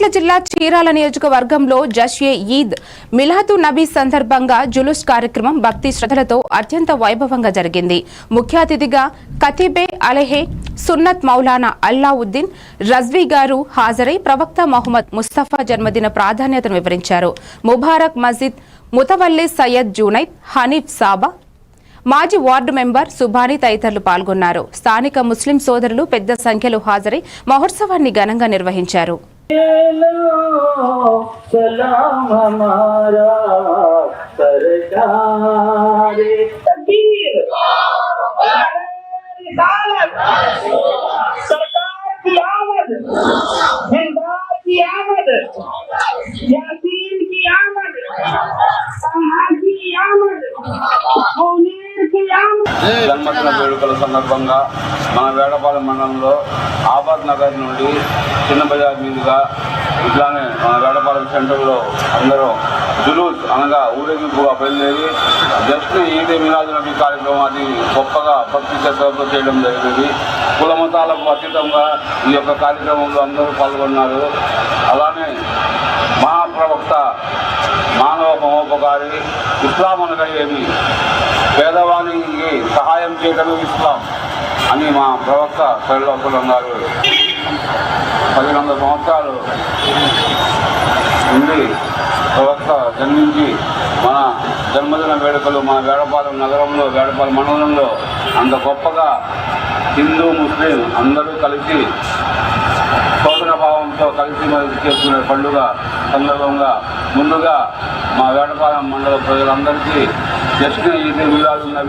బాపట్ల జిల్లా చీరాల నియోజకవర్గంలో జష్యే ఈద్ మిలాదున్ నబీ సందర్భంగా జులూస్ కార్యక్రమం భక్తి శ్రద్ధలతో అత్యంత వైభవంగా జరిగింది. ముఖ్య అతిథిగా ఖతీబే అలెహే సున్నత్ మౌలానా అల్లావుద్దీన్ రజ్వీ గారు హాజరై ప్రవక్త మొహమ్మద్ ముస్తఫా జన్మదిన ప్రాధాన్యతను వివరించారు. ముబారక్ మస్జిద్ ముతవల్లి సయ్యద్ జునైద్ హనీఫ్ సాబా, మాజీ వార్డు మెంబర్ సుబానీ తదితరులు పాల్గొన్నారు. స్థానిక ముస్లిం సోదరులు పెద్ద సంఖ్యలో హాజరై మహోత్సవాన్ని ఘనంగా నిర్వహించారు. జన్మదిన వేడుకల సందర్భంగా మన వేడపాలెం మండలంలో ఆబాద్ నగర్ నుండి చిన్న బజార్ మీదుగా ఇట్లానే మన వేడపాలెం సెంటర్లో అందరూ జులూస్ అనగా ఊరేగింపుగా బయలుదేరి జస్ట్ ఈద్ మిలాదున్ నబీ కార్యక్రమం అది గొప్పగా భక్తి శ్రద్ధలతో చేయడం జరిగింది. కుల మతాలకు అతీతంగా ఈ యొక్క కార్యక్రమంలో అందరూ పాల్గొన్నారు. అలానే మహాప్రవక్త మానవ మహోపకారి ఇస్లాం అనగా ఏమి, పేదవానికి సహాయం చేయడమే ఇస్లాం అని మా ప్రవక్త సల్లాహు గారు 1100 సంవత్సరాలు నుండి ప్రవక్త జన్మించి మన జన్మదిన వేడుకలు మన వేడపాలెం నగరంలో వేడపాలెం మండలంలో అంత గొప్పగా హిందూ ముస్లిం అందరూ కలిసి సోదర భావంతో కలిసి చేసుకునే పండుగ సందర్భంగా ముందుగా మా వేడపాలెం మండల ప్రజలందరికీ జస్ట్ ఈద్ మిలాదున్ నబీ